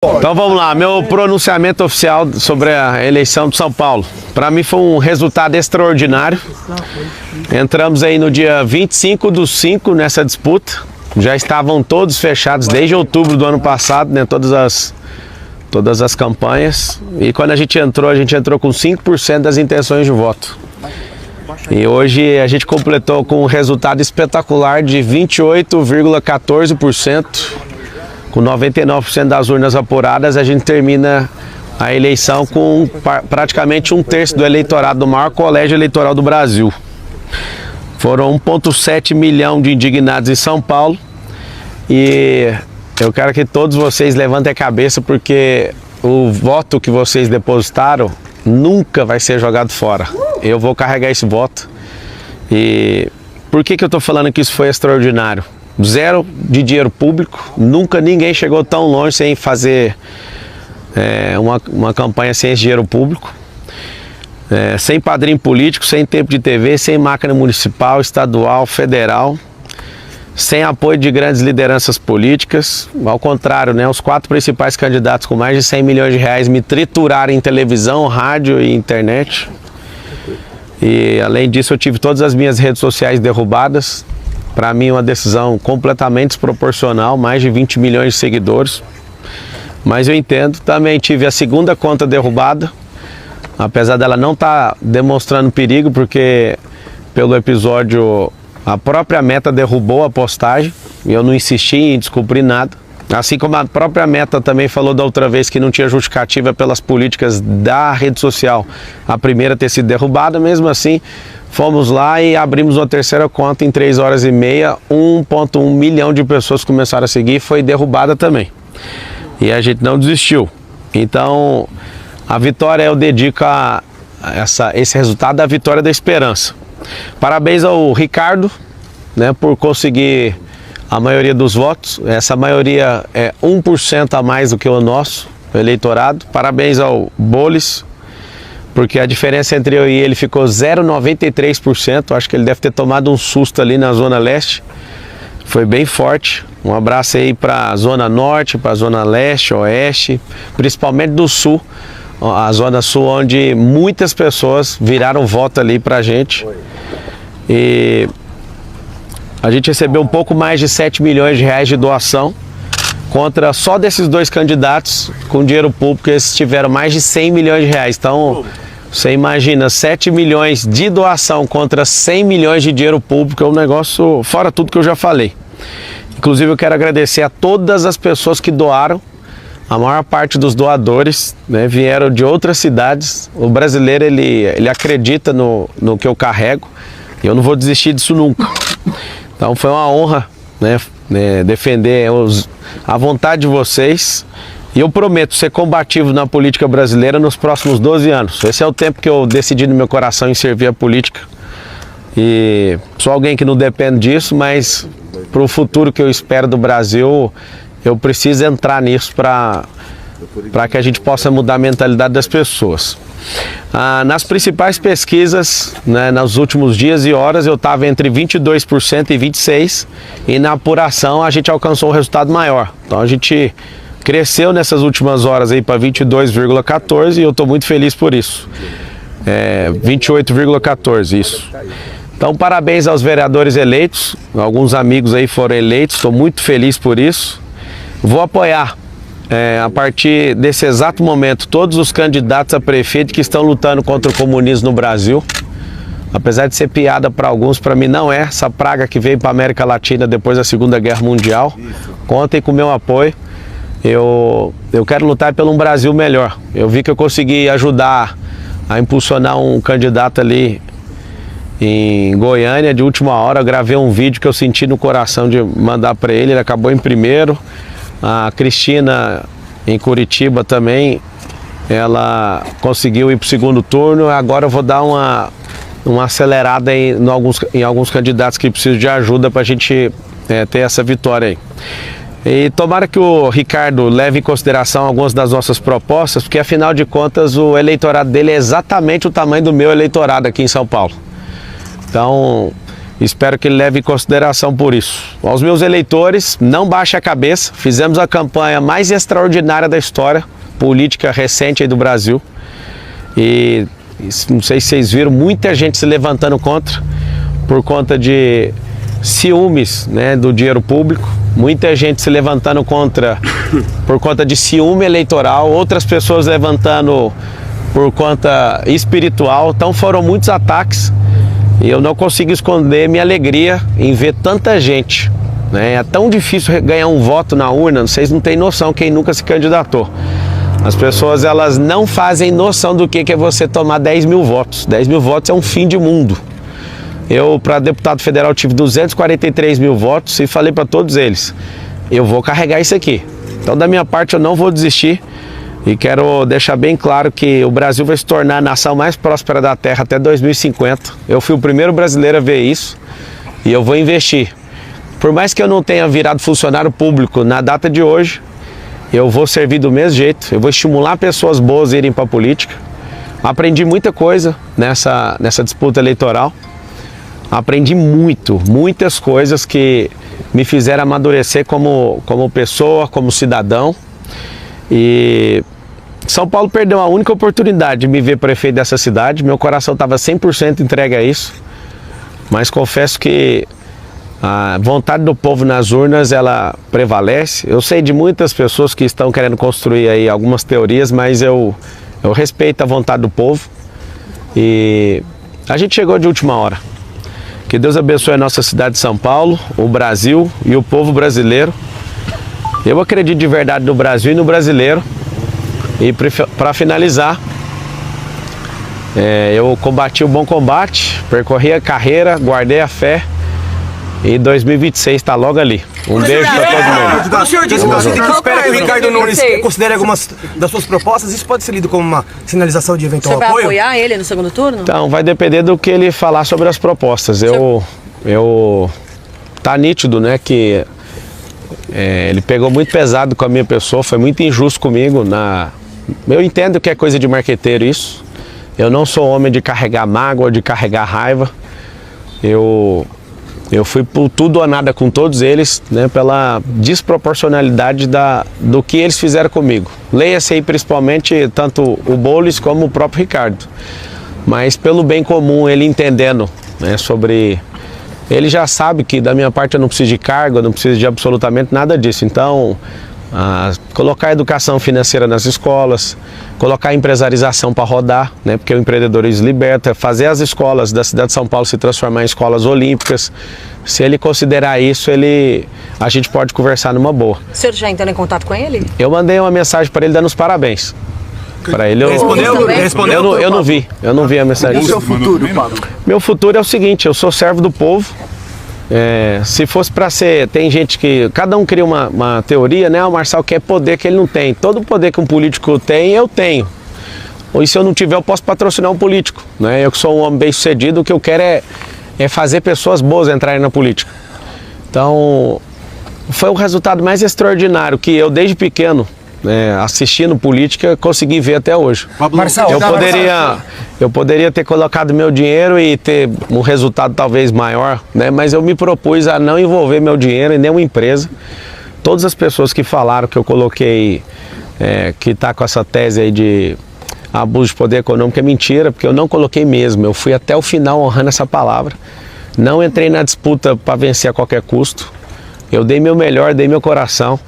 Então vamos lá, meu pronunciamento oficial sobre a eleição de São Paulo. Para mim foi um resultado extraordinário. Entramos aí no dia 25/5 nessa disputa. Já estavam todos fechados desde outubro do ano passado, né? Todas as campanhas. E quando a gente entrou com 5% das intenções de voto. E hoje a gente completou com um resultado espetacular de 28,14%. Com 99% das urnas apuradas, a gente termina a eleição com praticamente 1/3 do eleitorado do maior colégio eleitoral do Brasil. Foram 1,7 milhão de indignados em São Paulo e eu quero que todos vocês levantem a cabeça porque o voto que vocês depositaram nunca vai ser jogado fora. Eu vou carregar esse voto. E por que eu estou falando que isso foi extraordinário? Zero de dinheiro público, nunca ninguém chegou tão longe sem fazer uma campanha sem esse dinheiro público, sem padrinho político, sem tempo de TV, sem máquina municipal, estadual, federal, sem apoio de grandes lideranças políticas. Ao contrário, né, os 4 principais candidatos com mais de 100 milhões de reais me trituraram em televisão, rádio e internet. E além disso eu tive todas as minhas redes sociais derrubadas. Para mim, uma decisão completamente desproporcional, mais de 20 milhões de seguidores. Mas eu entendo. Também tive a segunda conta derrubada, apesar dela não estar demonstrando perigo, porque pelo episódio a própria Meta derrubou a postagem e eu não insisti em descobrir nada. Assim como a própria Meta também falou da outra vez que não tinha justificativa pelas políticas da rede social, a primeira ter sido derrubada, mesmo assim, fomos lá e abrimos uma terceira conta em 3 horas e meia, 1,1 milhão de pessoas começaram a seguir e foi derrubada também. E a gente não desistiu. Então, a vitória eu dedico a esse resultado, a vitória da esperança. Parabéns ao Ricardo, né, por conseguir a maioria dos votos. Essa maioria é 1% a mais do que o nosso eleitorado. Parabéns ao Bolis, porque a diferença entre eu e ele ficou 0,93%. Acho que ele deve ter tomado um susto ali na Zona Leste. Foi bem forte. Um abraço aí para a Zona Norte, para a Zona Leste, Oeste, principalmente do Sul. A Zona Sul, onde muitas pessoas viraram voto ali para a gente. E a gente recebeu um pouco mais de 7 milhões de reais de doação, contra só desses 2 candidatos com dinheiro público, eles tiveram mais de 100 milhões de reais. Então, você imagina, 7 milhões de doação contra 100 milhões de dinheiro público, é um negócio fora tudo que eu já falei. Inclusive, eu quero agradecer a todas as pessoas que doaram. A maior parte dos doadores, né, vieram de outras cidades. O brasileiro, ele acredita no que eu carrego e eu não vou desistir disso nunca. Então foi uma honra, né, defender a vontade de vocês. E eu prometo ser combativo na política brasileira nos próximos 12 anos. Esse é o tempo que eu decidi no meu coração em servir a política. E sou alguém que não depende disso, mas para o futuro que eu espero do Brasil, eu preciso entrar nisso para que a gente possa mudar a mentalidade das pessoas. Nas principais pesquisas, né, nos últimos dias e horas, eu estava entre 22% e 26%, e na apuração a gente alcançou um resultado maior. Então a gente cresceu nessas últimas horas aí para 22,14% e eu estou muito feliz por isso. 28,14%, isso. Então parabéns aos vereadores eleitos, alguns amigos aí foram eleitos, estou muito feliz por isso. Vou apoiar, a partir desse exato momento, todos os candidatos a prefeito que estão lutando contra o comunismo no Brasil. Apesar de ser piada para alguns, para mim não é. Essa praga que veio para a América Latina depois da Segunda Guerra Mundial. Contem com o meu apoio. Eu quero lutar pelo um Brasil melhor. Eu vi que eu consegui ajudar a impulsionar um candidato ali em Goiânia de última hora. Eu gravei um vídeo que eu senti no coração de mandar para ele. Ele acabou em primeiro. A Cristina, em Curitiba também, ela conseguiu ir para o segundo turno. Agora eu vou dar uma acelerada em alguns candidatos que precisam de ajuda para a gente ter essa vitória aí. E tomara que o Ricardo leve em consideração algumas das nossas propostas, porque afinal de contas o eleitorado dele é exatamente o tamanho do meu eleitorado aqui em São Paulo. Então, Espero que ele leve em consideração por isso. Aos meus eleitores, não baixe a cabeça. Fizemos a campanha mais extraordinária da história política recente aí do Brasil. E não sei se vocês viram, muita gente se levantando contra, por conta de ciúmes, né, do dinheiro público. Muita gente se levantando contra por conta de ciúme eleitoral. Outras pessoas levantando por conta espiritual. Então foram muitos ataques. E eu não consigo esconder minha alegria em ver tanta gente, né? É tão difícil ganhar um voto na urna, vocês não têm noção, quem nunca se candidatou. As pessoas, elas não fazem noção do que é você tomar 10 mil votos. 10 mil votos é um fim de mundo. Eu, para deputado federal, tive 243 mil votos e falei para todos eles, eu vou carregar isso aqui. Então, da minha parte, eu não vou desistir. E quero deixar bem claro que o Brasil vai se tornar a nação mais próspera da Terra até 2050. Eu fui o primeiro brasileiro a ver isso e eu vou investir. Por mais que eu não tenha virado funcionário público na data de hoje, eu vou servir do mesmo jeito. Eu vou estimular pessoas boas a irem para a política. Aprendi muita coisa nessa disputa eleitoral. Aprendi muitas coisas que me fizeram amadurecer como pessoa, como cidadão. E São Paulo perdeu a única oportunidade de me ver prefeito dessa cidade. Meu coração estava 100% entregue a isso. Mas confesso que a vontade do povo nas urnas, ela prevalece. Eu sei de muitas pessoas que estão querendo construir aí algumas teorias, mas eu respeito a vontade do povo. E a gente chegou de última hora. Que Deus abençoe a nossa cidade de São Paulo, o Brasil e o povo brasileiro. Eu acredito de verdade no Brasil e no brasileiro. E para finalizar, eu combati o bom combate, percorri a carreira, guardei a fé. E 2026 está logo ali. Um beijo para todo mundo. O senhor disse que espera que o Ricardo Nunes considere algumas das suas propostas. Isso pode ser lido como uma sinalização de eventual apoio? Você vai apoiar ele no segundo turno? Então, vai depender do que ele falar sobre as propostas. Tá nítido, né, que ele pegou muito pesado com a minha pessoa, foi muito injusto comigo. Eu entendo que é coisa de marqueteiro isso. Eu não sou homem de carregar mágoa, de carregar raiva. Eu fui por tudo ou nada com todos eles, né, pela desproporcionalidade do que eles fizeram comigo. Leia-se aí principalmente tanto o Boulos como o próprio Ricardo. Mas pelo bem comum, ele entendendo, né, sobre... Ele já sabe que da minha parte eu não preciso de cargo, eu não preciso de absolutamente nada disso. Então, colocar a educação financeira nas escolas, colocar a empresarização para rodar, né, porque o empreendedorismo liberta, fazer as escolas da cidade de São Paulo se transformar em escolas olímpicas. Se ele considerar isso, a gente pode conversar numa boa. O senhor já entrou em contato com ele? Eu mandei uma mensagem para ele dando os parabéns. Para ele, Respondeu? Eu não vi a mensagem. E o seu futuro, Pablo? Meu futuro é o seguinte, eu sou servo do povo. Se fosse para ser, tem gente que, cada um cria uma teoria, né? O Marçal quer poder que ele não tem. Todo poder que um político tem, eu tenho. Ou se eu não tiver, eu posso patrocinar um político, né? Eu que sou um homem bem sucedido, o que eu quero é fazer pessoas boas entrarem na política. Então, foi o resultado mais extraordinário que eu, desde pequeno, assistindo política, consegui ver até hoje. Marçal, eu poderia ter colocado meu dinheiro e ter um resultado talvez maior, né? Mas eu me propus a não envolver meu dinheiro em nenhuma empresa. Todas as pessoas que falaram que eu coloquei, que está com essa tese aí de abuso de poder econômico, é mentira, porque eu não coloquei mesmo. Eu fui até o final honrando essa palavra. Não entrei na disputa para vencer a qualquer custo. Eu dei meu melhor, dei meu coração.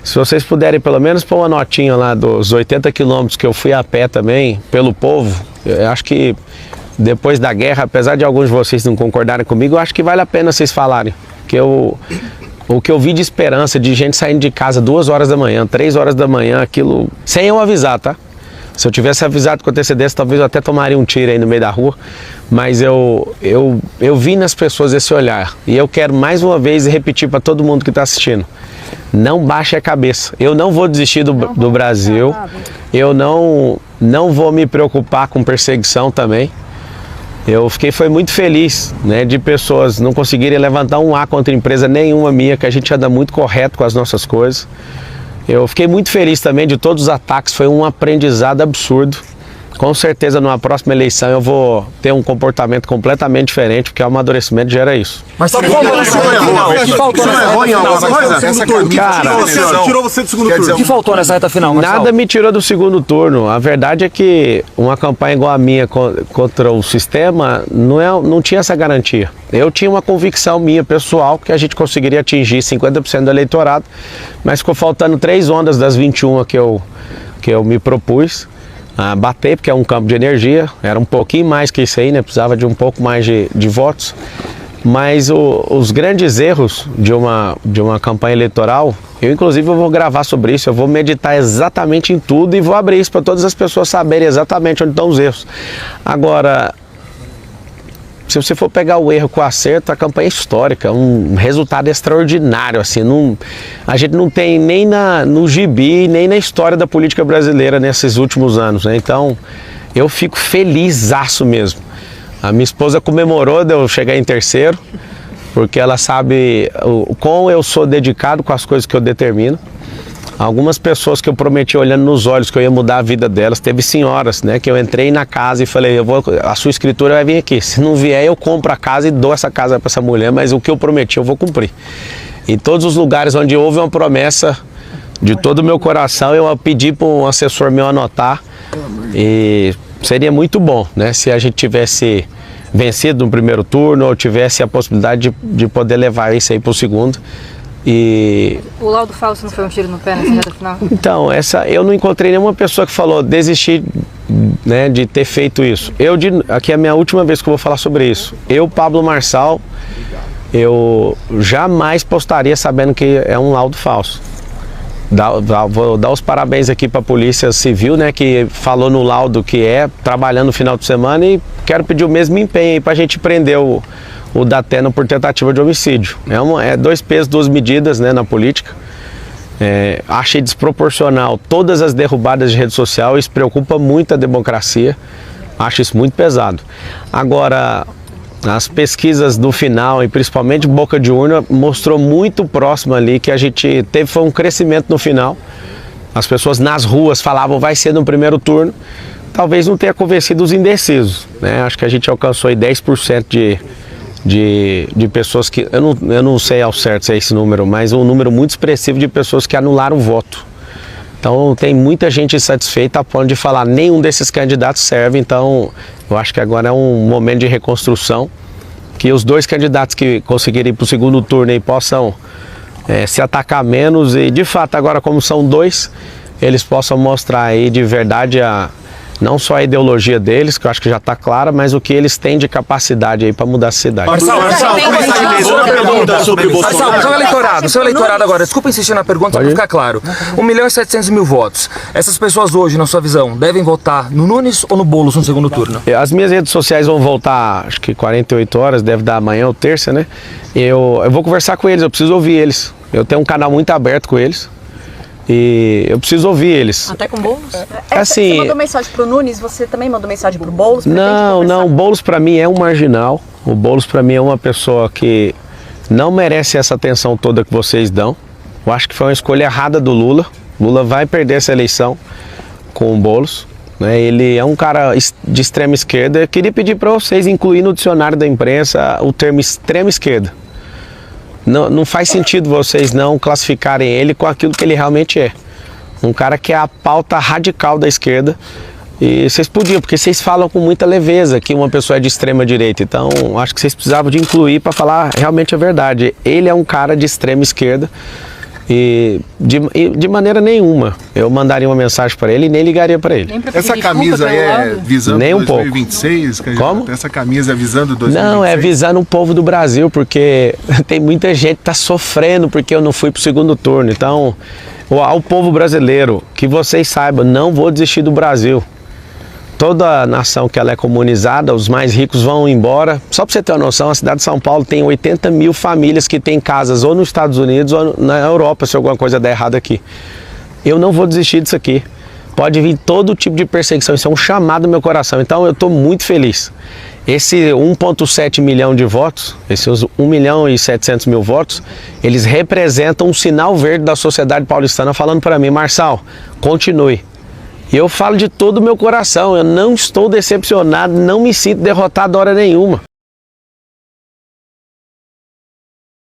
Se vocês puderem pelo menos pôr uma notinha lá dos 80 quilômetros que eu fui a pé também, pelo povo, eu acho que depois da guerra, apesar de alguns de vocês não concordarem comigo, eu acho que vale a pena vocês falarem. Que o que eu vi de esperança, de gente saindo de casa 2 horas da manhã, 3 horas da manhã, aquilo, sem eu avisar, tá? Se eu tivesse avisado com antecedência, talvez eu até tomaria um tiro aí no meio da rua. Mas eu vi nas pessoas esse olhar. E eu quero mais uma vez repetir para todo mundo que está assistindo. Não baixe a cabeça. Eu não vou desistir do Brasil. Eu não vou me preocupar com perseguição também. Foi muito feliz, né, de pessoas não conseguirem levantar um A contra empresa nenhuma minha, que a gente anda muito correto com as nossas coisas. Eu fiquei muito feliz também de todos os ataques, foi um aprendizado absurdo. com certeza numa próxima eleição eu vou ter um comportamento completamente diferente, porque o amadurecimento gera isso. Mas só que faltou nessa reta final? O que faltou nessa reta final? Cara, Tirou você do segundo turno. O que faltou nessa reta final, Marçal? Nada me tirou do segundo turno. A verdade é que uma campanha igual a minha contra o sistema não tinha essa garantia. Eu tinha uma convicção minha pessoal que a gente conseguiria atingir 50% do eleitorado, mas ficou faltando 3 ondas das 21 que eu me propus a bater, porque é um campo de energia, era um pouquinho mais que isso aí, né? Precisava de um pouco mais de votos. Mas os grandes erros de uma campanha eleitoral, eu inclusive eu vou gravar sobre isso, eu vou meditar exatamente em tudo e vou abrir isso para todas as pessoas saberem exatamente onde estão os erros. Agora, se você for pegar o erro com o acerto, a campanha é histórica, um resultado extraordinário, assim, a gente não tem nem no gibi, nem na história da política brasileira nesses últimos anos, né? Então, eu fico felizaço mesmo. A minha esposa comemorou de eu chegar em terceiro, porque ela sabe o quão eu sou dedicado com as coisas que eu determino. Algumas pessoas que eu prometi olhando nos olhos que eu ia mudar a vida delas, teve senhoras, né, que eu entrei na casa e falei, a sua escritura vai vir aqui, se não vier eu compro a casa e dou essa casa para essa mulher, mas o que eu prometi eu vou cumprir. Em todos os lugares onde houve uma promessa de todo o meu coração, eu pedi para um assessor meu anotar, e seria muito bom, né, se a gente tivesse vencido no primeiro turno ou tivesse a possibilidade de poder levar isso aí para o segundo. E o laudo falso não foi um tiro no pé nessa reta final? Então, eu não encontrei nenhuma pessoa que falou desistir, né, de ter feito isso. Aqui é a minha última vez que eu vou falar sobre isso. Eu, Pablo Marçal, eu jamais postaria sabendo que é um laudo falso. Vou dar os parabéns aqui para a Polícia Civil, né, que falou no laudo que trabalhando no final de semana, e quero pedir o mesmo empenho aí para a gente prender o Datena por tentativa de homicídio. É 2 pesos, 2 medidas, né, na política. Achei desproporcional todas as derrubadas de rede social, isso preocupa muito a democracia, acho isso muito pesado. Agora, as pesquisas do final, e principalmente boca de urna, mostrou muito próximo ali que a gente foi um crescimento no final. As pessoas nas ruas falavam vai ser no primeiro turno, talvez não tenha convencido os indecisos, né? Acho que a gente alcançou aí 10% de pessoas que, eu não sei ao certo se é esse número, mas um número muito expressivo de pessoas que anularam o voto. Então tem muita gente insatisfeita a ponto de falar nenhum desses candidatos serve, então eu acho que agora é um momento de reconstrução, que os 2 candidatos que conseguirem ir para o segundo turno aí possam se atacar menos e de fato agora como são 2, eles possam mostrar aí de verdade não só a ideologia deles, que eu acho que já está clara, mas o que eles têm de capacidade aí para mudar a cidade. Marçal, seu eleitorado agora, desculpa insistir na pergunta para ficar claro. 1.700.000 votos. Essas pessoas hoje, na sua visão, devem votar no Nunes ou no Boulos no segundo turno? As minhas redes sociais vão voltar, acho que 48 horas, deve dar amanhã ou terça, né? Eu vou conversar com eles, eu preciso ouvir eles. Eu tenho um canal muito aberto com eles. E eu preciso ouvir eles. Até com Boulos? Assim, você mandou mensagem pro Nunes, você também mandou mensagem pro Boulos? Não, o Boulos para mim é um marginal. O Boulos para mim é uma pessoa que não merece essa atenção toda que vocês dão. Eu acho que foi uma escolha errada do Lula. Lula vai perder essa eleição com o Boulos, né? Ele é um cara de extrema esquerda. Eu queria pedir para vocês incluir no dicionário da imprensa o termo extrema esquerda. Não faz sentido vocês não classificarem ele com aquilo que ele realmente é. Um cara que é a pauta radical da esquerda. E vocês podiam, porque vocês falam com muita leveza que uma pessoa é de extrema direita. Então, acho que vocês precisavam de incluir para falar realmente a verdade. Ele é um cara de extrema esquerda. E de maneira nenhuma eu mandaria uma mensagem para ele e nem ligaria para ele. Essa camisa é visando nem um 2026? Pouco. Como? Essa camisa é visando 2026? Não, é visando o povo do Brasil, porque tem muita gente que está sofrendo porque eu não fui para o segundo turno. Então, ao povo brasileiro, que vocês saibam, não vou desistir do Brasil. Toda nação que ela é comunizada, os mais ricos vão embora. Só para você ter uma noção, a cidade de São Paulo tem 80.000 famílias que têm casas ou nos Estados Unidos ou na Europa, se alguma coisa der errado aqui. Eu não vou desistir disso aqui. Pode vir todo tipo de perseguição, isso é um chamado no meu coração. Então eu estou muito feliz. Esse 1,7 milhão de votos, esses 1.700.000 votos, eles representam um sinal verde da sociedade paulistana falando para mim, Marçal, continue. Eu falo de todo o meu coração, eu não estou decepcionado, não me sinto derrotado hora nenhuma.